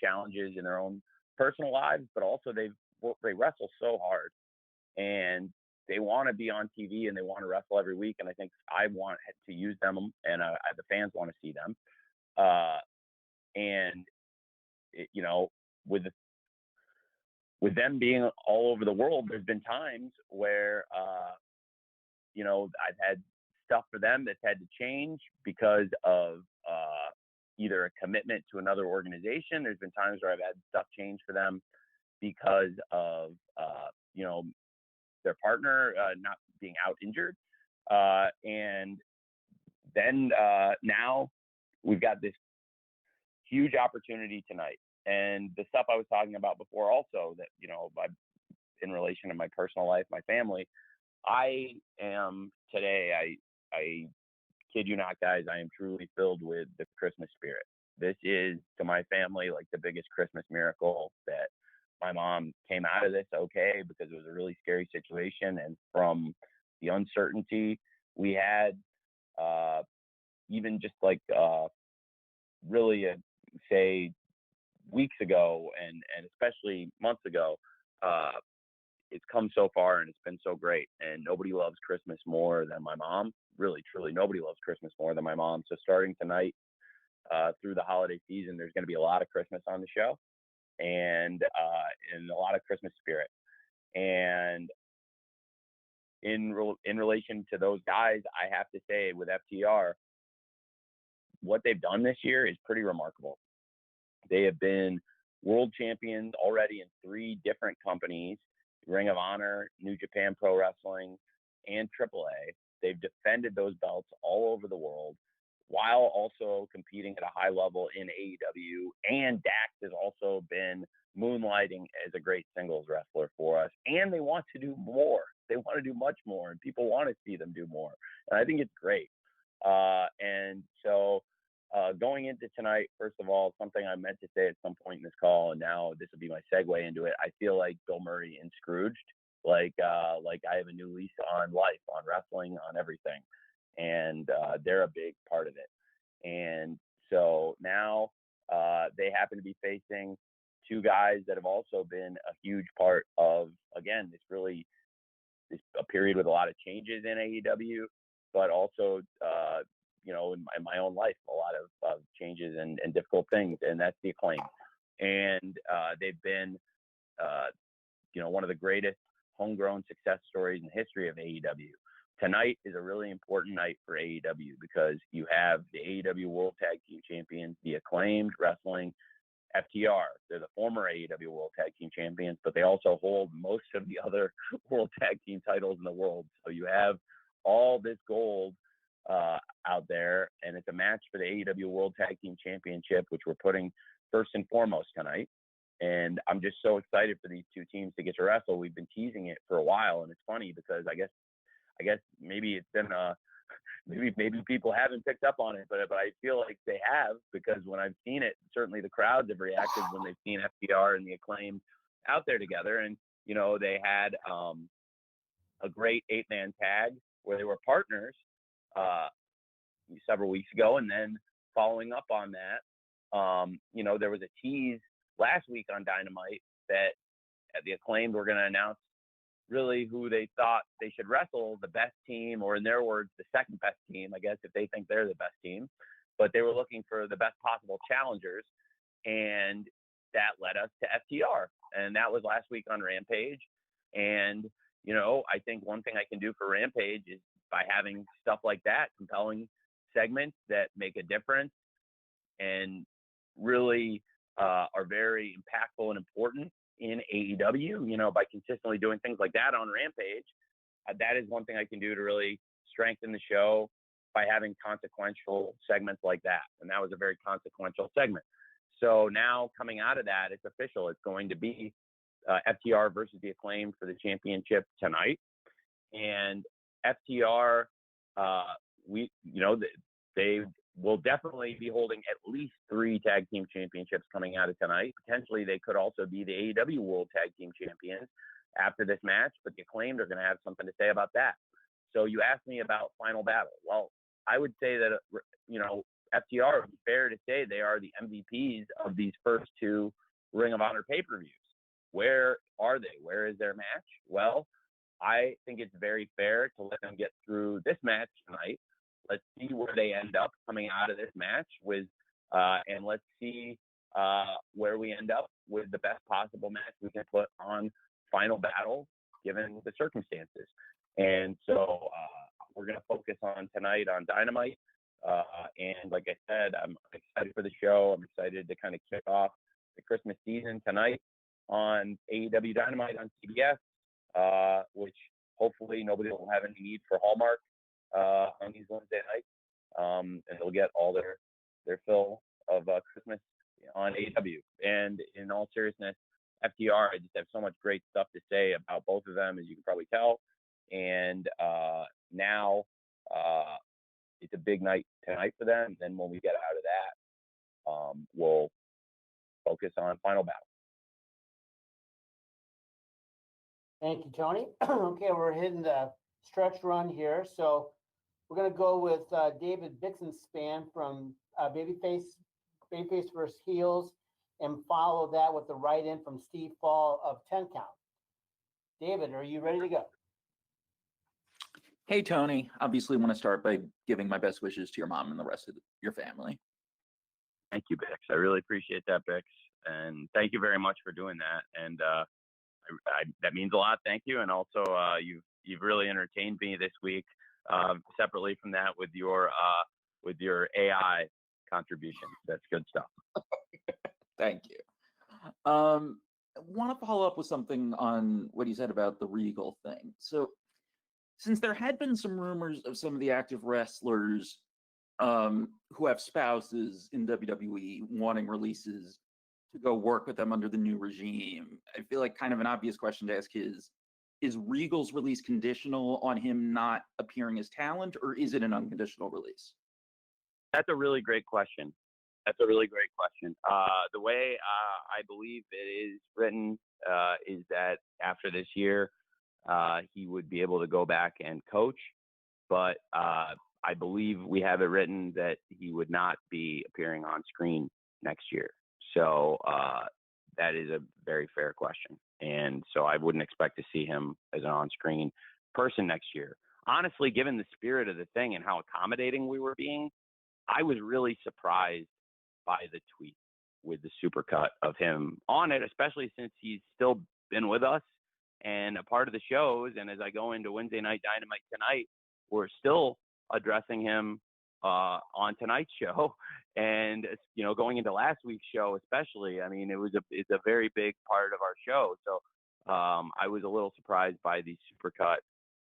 challenges in their own personal lives, but also they wrestle so hard. And they want to be on TV and they want to wrestle every week. And I think I want to use them, and the fans want to see them. With them being all over the world, there's been times where, I've had stuff for them that's had to change because of either a commitment to another organization. There's been times where I've had stuff change for them because of, their partner not being out injured. And then now we've got this huge opportunity tonight. And the stuff I was talking about before also, that, in relation to my personal life, my family, I am today, I kid you not, guys, I am truly filled with the Christmas spirit. This is, to my family, like the biggest Christmas miracle, that my mom came out of this okay, because it was a really scary situation. And from the uncertainty we had, even just like really, say, weeks ago and especially months ago, it's come so far and it's been so great. And nobody loves Christmas more than my mom. Really, truly, nobody loves Christmas more than my mom. So starting tonight through the holiday season, there's going to be a lot of Christmas on the show. And a lot of Christmas spirit. And in relation to those guys, I have to say, with FTR, what they've done this year is pretty remarkable. They have been world champions already in 3 different companies, Ring of Honor, New Japan Pro Wrestling, and AAA. They've defended those belts all over the world while also competing at a high level in AEW. And Dax has also been moonlighting as a great singles wrestler for us. And they want to do more. They want to do much more, and people want to see them do more. And I think it's great. And so going into tonight, first of all, something I meant to say at some point in this call, and now this will be my segue into it. I feel like Bill Murray in Scrooged, like I have a new lease on life, on wrestling, on everything, and they're a big part of it. And so now they happen to be facing two guys that have also been a huge part of, again, this a period with a lot of changes in AEW, but also in my own life, a lot of changes and difficult things, and that's the Acclaim. And they've been one of the greatest homegrown success stories in the history of AEW. Tonight is a really important night for AEW because you have the AEW World Tag Team Champions, the Acclaimed Wrestling, FTR. They're the former AEW World Tag Team Champions, but they also hold most of the other World Tag Team titles in the world. So you have all this gold out there, and it's a match for the AEW World Tag Team Championship, which we're putting first and foremost tonight. And I'm just so excited for these two teams to get to wrestle. We've been teasing it for a while, and it's funny because I guess maybe it's been maybe people haven't picked up on it, but I feel like they have, because when I've seen it, certainly the crowds have reacted when they've seen FTR and the Acclaim out there together. And they had a great 8-man tag where they were partners several weeks ago, and then following up on that, there was a tease last week on Dynamite that the Acclaimed were going to announce really who they thought they should wrestle, the best team, or in their words, the second best team, I guess, if they think they're the best team. But they were looking for the best possible challengers, and that led us to FTR, and that was last week on Rampage. And I think one thing I can do for Rampage is by having stuff like that, compelling segments that make a difference and really are very impactful and important in AEW, by consistently doing things like that on Rampage. That is one thing I can do to really strengthen the show, by having consequential segments like that. And that was a very consequential segment. So now coming out of that, it's official. It's going to be FTR versus the Acclaimed for the championship tonight. And FTR, they will definitely be holding at least 3 tag team championships coming out of tonight. Potentially, they could also be the AEW World Tag Team Champions after this match, but the Acclaimed are going to have something to say about that. So you asked me about Final Battle. Well, I would say that, FTR, would be fair to say they are the MVPs of these first 2 Ring of Honor pay-per-views. Where are they? Where is their match? Well, I think it's very fair to let them get through this match tonight. Let's see where they end up coming out of this match with, and let's see where we end up with the best possible match we can put on Final Battle, given the circumstances. And so we're going to focus on tonight on Dynamite. And like I said, I'm excited for the show. I'm excited to kind of kick off the Christmas season tonight on AEW Dynamite on CBS, which hopefully nobody will have any need for Hallmark on these Wednesday nights, and they'll get all their fill of Christmas on AEW. And in all seriousness, FTR, I just have so much great stuff to say about both of them, as you can probably tell. And now it's a big night tonight for them. And then when we get out of that, we'll focus on Final Battle. Thank you, Tony. Okay, we're hitting the stretch run here. So we're going to go with David Bixenspan from Babyface versus Heels, and follow that with the write-in from Steve Fall of 10 Count. David, are you ready to go? Hey, Tony. Obviously, want to start by giving my best wishes to your mom and the rest of your family. Thank you, Bix. I really appreciate that, Bix. And thank you very much for doing that. And that means a lot. Thank you. And also, you've really entertained me this week. Separately from that, with your AI contributions. That's good stuff. Thank you. want to follow up with something on what he said about the Regal thing. So, since there had been some rumors of some of the active wrestlers who have spouses in WWE wanting releases to go work with them under the new regime, I feel like kind of an obvious question to ask is Regal's release conditional on him not appearing as talent, or is it an unconditional release? That's a really great question. The way I believe it is written is that after this year, he would be able to go back and coach. But I believe we have it written that he would not be appearing on screen next year. So that is a very fair question. And so I wouldn't expect to see him as an on-screen person next year. Honestly, given the spirit of the thing and how accommodating we were being, I was really surprised by the tweet with the supercut of him on it, especially since he's still been with us and a part of the shows. And as I go into Wednesday Night Dynamite tonight, we're still addressing him on tonight's show. And, you know, going into last week's show, especially, I mean, it's a very big part of our show. So I was a little surprised by the supercut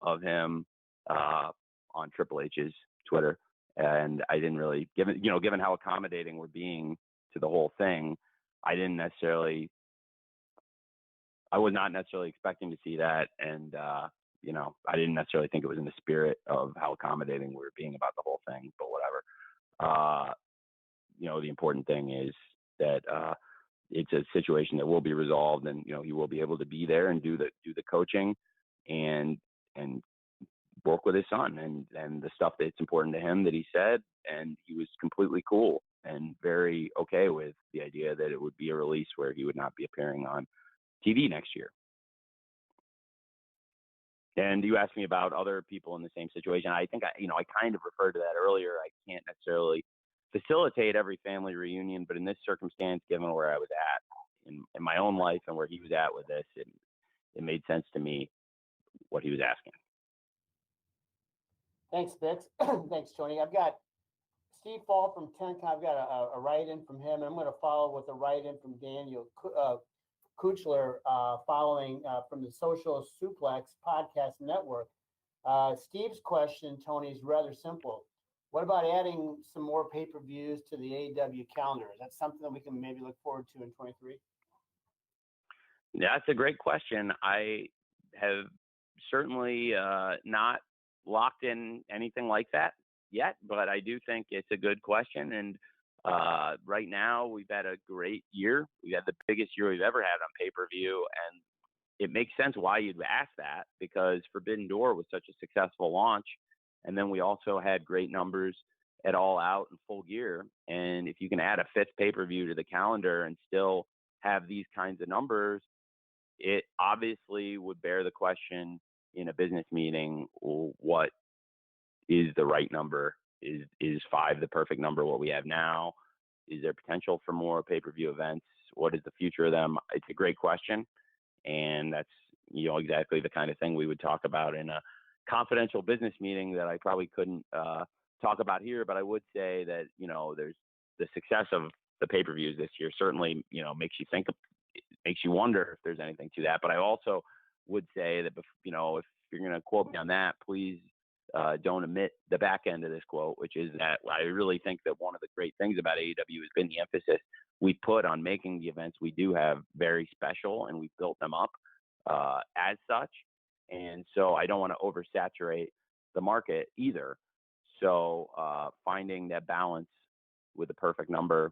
of him on Triple H's Twitter. And I didn't really, given how accommodating we're being to the whole thing, I was not necessarily expecting to see that. And, I didn't necessarily think it was in the spirit of how accommodating we were being about the whole thing, but whatever. The important thing is that it's a situation that will be resolved, and, he will be able to be there and do the coaching and work with his son and the stuff that's important to him that he said. And he was completely cool and very okay with the idea that it would be a release where he would not be appearing on TV next year. And you asked me about other people in the same situation. I think I kind of referred to that earlier. I can't necessarily facilitate every family reunion, but in this circumstance, given where I was at in my own life and where he was at with this, it made sense to me what he was asking. Thanks, Bix. Thanks, Tony. I've got Steve Fall from Tenk. I've got a write-in from him. I'm going to follow with a write-in from Daniel Kuchler, following from the Social Suplex Podcast Network. Steve's question, Tony, is rather simple. What about adding some more pay-per-views to the AEW calendar? Is that something that we can maybe look forward to in 23? That's a great question. I have certainly not locked in anything like that yet, but I do think it's a good question. And right now we've had a great year. We've had the biggest year we've ever had on pay-per-view. And it makes sense why you'd ask that, because Forbidden Door was such a successful launch. And then we also had great numbers at All Out and Full Gear. And if you can add a fifth pay-per-view to the calendar and still have these kinds of numbers, it obviously would bear the question in a business meeting, what is the right number? Is 5 the perfect number, what we have now? Is there potential for more pay-per-view events? What is the future of them? It's a great question. And that's, exactly the kind of thing we would talk about in a confidential business meeting that I probably couldn't talk about here. But I would say that, there's the success of the pay-per-views this year certainly, makes you wonder if there's anything to that. But I also would say that, if you're going to quote me on that, please don't omit the back end of this quote, which is that I really think that one of the great things about AEW has been the emphasis we put on making the events we do have very special, and we've built them up as such. And so I don't want to oversaturate the market either. So finding that balance with the perfect number,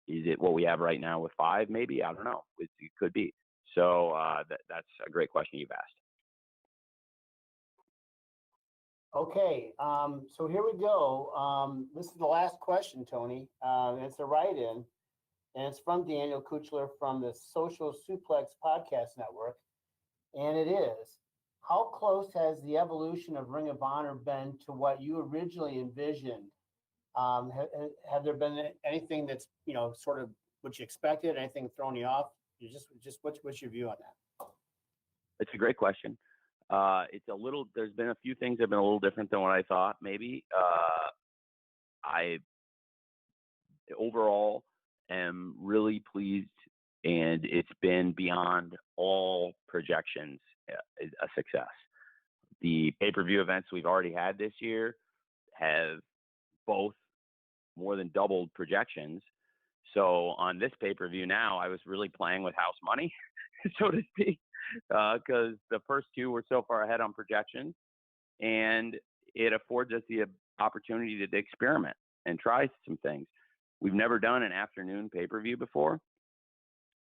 is it what we have right now with 5? Maybe, I don't know. It could be. So that's a great question you've asked. Okay, so here we go. This is the last question, Tony. It's a write-in, and it's from Daniel Kuchler from the Social Suplex Podcast Network. And it is, how close has the evolution of Ring of Honor been to what you originally envisioned? Have there been anything that's, sort of what you expected, anything thrown you off? What's your view on that? It's a gret question. There's been a few things that have been a little different than what I thought, maybe. I overall am really pleased and it's been beyond all projections a success. The pay-per-view events we've already had this year have both more than doubled projections. So on this pay-per-view now, I was really playing with house money, so to speak, because the first two were so far ahead on projections, and it affords us the opportunity to experiment and try some things. We've never done an afternoon pay-per-view before.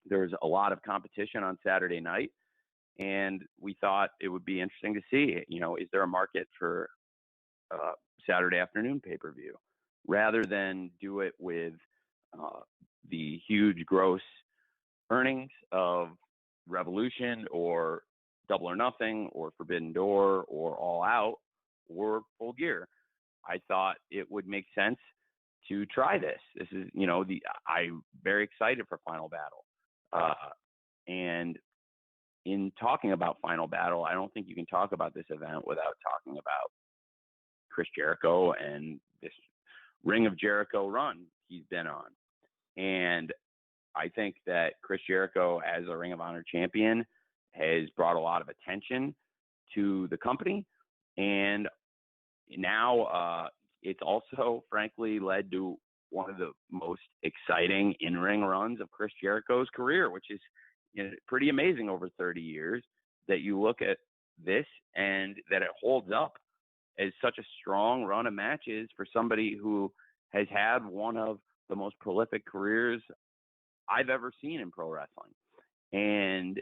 There's a lot of competition on Saturday night, and we thought it would be interesting to see, is there a market for Saturday afternoon pay-per-view rather than do it with the huge gross earnings of Revolution or Double or Nothing or Forbidden Door or All Out or Full Gear. I thought it would make sense to try this. This is, I'm very excited for Final Battle. And in talking about Final Battle, I don't think you can talk about this event without talking about Chris Jericho and this Ring of Jericho run he's been on. And I think that Chris Jericho as a Ring of Honor champion has brought a lot of attention to the company. And now it's also, frankly, led to one of the most exciting in-ring runs of Chris Jericho's career, which is pretty amazing over 30 years that you look at this and that it holds up as such a strong run of matches for somebody who has had one of the most prolific careers I've ever seen in pro wrestling. And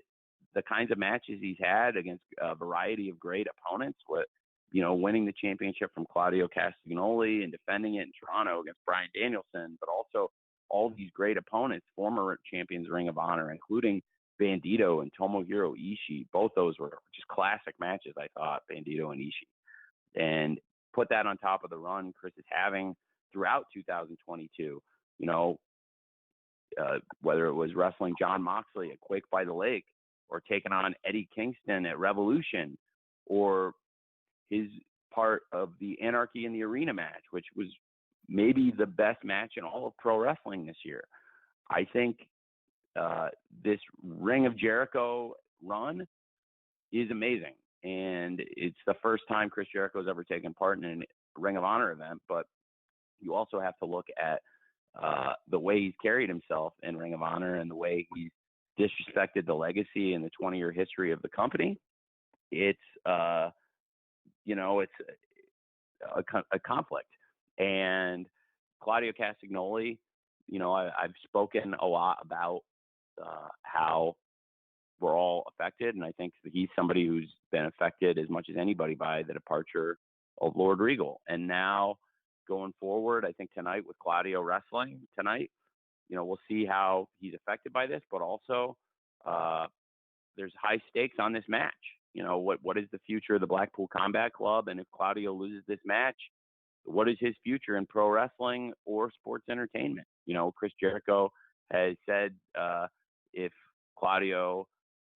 the kinds of matches he's had against a variety of great opponents, winning the championship from Claudio Castagnoli and defending it in Toronto against Bryan Danielson, but also all these great opponents, former champions of Ring of Honor, including Bandito and Tomohiro Ishii. Both those were just classic matches, I thought, Bandito and Ishii. And put that on top of the run Chris is having throughout 2022, whether it was wrestling John Moxley at Quake by the Lake or taking on Eddie Kingston at Revolution, or his part of the Anarchy in the Arena match, which was maybe the best match in all of pro wrestling this year. I think this Ring of Jericho run is amazing. And it's the first time Chris Jericho has ever taken part in a Ring of Honor event, but you also have to look at the way he's carried himself in Ring of Honor and the way he's disrespected the legacy and the 20-year history of the company. It's, it's a conflict. And Claudio Castagnoli, I've spoken a lot about how we're all affected, and I think that he's somebody who's been affected as much as anybody by the departure of Lord Regal. And now going forward, I think tonight with Claudio wrestling tonight, we'll see how he's affected by this, but also there's high stakes on this match. What is the future of the Blackpool Combat Club? And if Claudio loses this match, what is his future in pro wrestling or sports entertainment? Chris Jericho has said if Claudio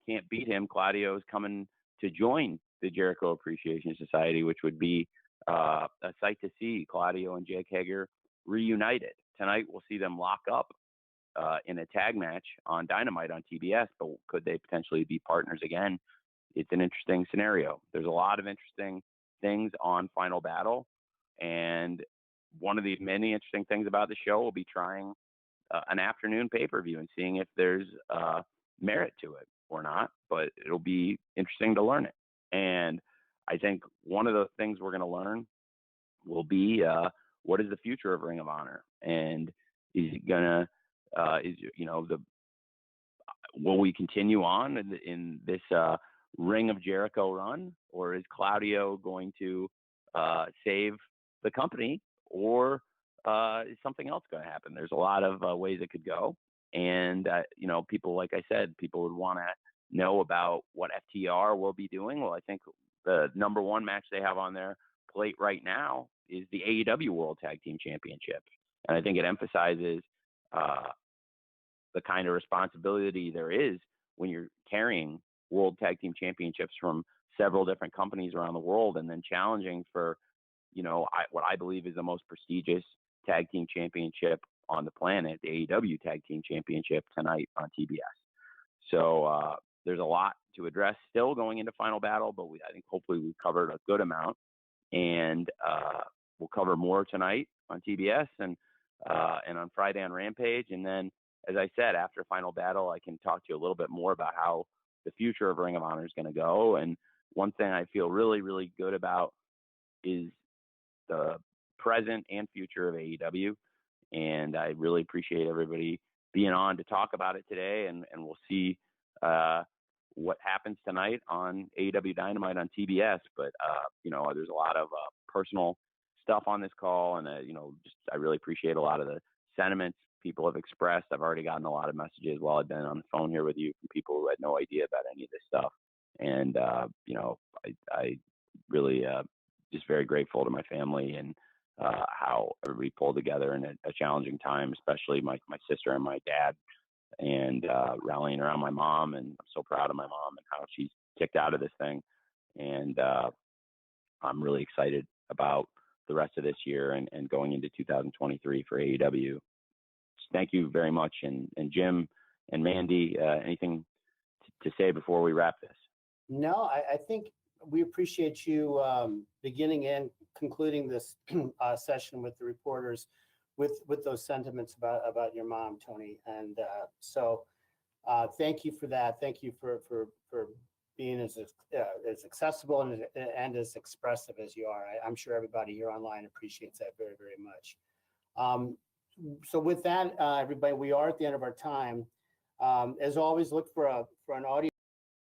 can't beat him, Claudio is coming to join the Jericho Appreciation Society, which would be a sight to see Claudio and Jake Hager reunited. Tonight, we'll see them lock up in a tag match on Dynamite on TBS, but could they potentially be partners again? It's an interesting scenario. There's a lot of interesting things on Final Battle, and one of the many interesting things about the show will be trying an afternoon pay-per-view and seeing if there's merit to it or not, but it'll be interesting to learn it. And I think one of the things we're going to learn will be what is the future of Ring of Honor, and is it gonna will we continue on in this Ring of Jericho run, or is Claudio going to save the company, or is something else going to happen? There's a lot of ways it could go, and people, like I said, people would want to know about what FTR will be doing. Well, I think the number one match they have on their plate right now is the AEW World Tag Team Championship. And I think it emphasizes the kind of responsibility there is when you're carrying World Tag Team Championships from several different companies around the world, and then challenging for, what I believe is the most prestigious tag team championship on the planet, the AEW Tag Team Championship tonight on TBS. So there's a lot to address still going into Final Battle, but I think hopefully we've covered a good amount, and we'll cover more tonight on TBS and on Friday on Rampage. And then, as I said, after Final Battle, I can talk to you a little bit more about how the future of Ring of Honor is going to go. And one thing I feel really, really good about is the present and future of AEW. And I really appreciate everybody being on to talk about it today. And we'll see what happens tonight on AEW Dynamite on TBS. But, there's a lot of personal stuff on this call. And, I really appreciate a lot of the sentiments people have expressed. I've already gotten a lot of messages while I've been on the phone here with you from people who had no idea about any of this stuff. And, I really just very grateful to my family and how everybody pulled together in a challenging time, especially my sister and my dad, and rallying around my mom. And I'm so proud of my mom and how she's kicked out of this thing. And I'm really excited about the rest of this year and going into 2023 for AEW. Thank you very much. And Jim and Mandy, anything to say before we wrap this? No, I think we appreciate you beginning and concluding this session with the reporters with those sentiments about your mom, Tony. And so thank you for that. Thank you for being as accessible and as expressive as you are. I'm sure everybody here online appreciates that very, very much. So with that, everybody, we are at the end of our time. As always, look for an audio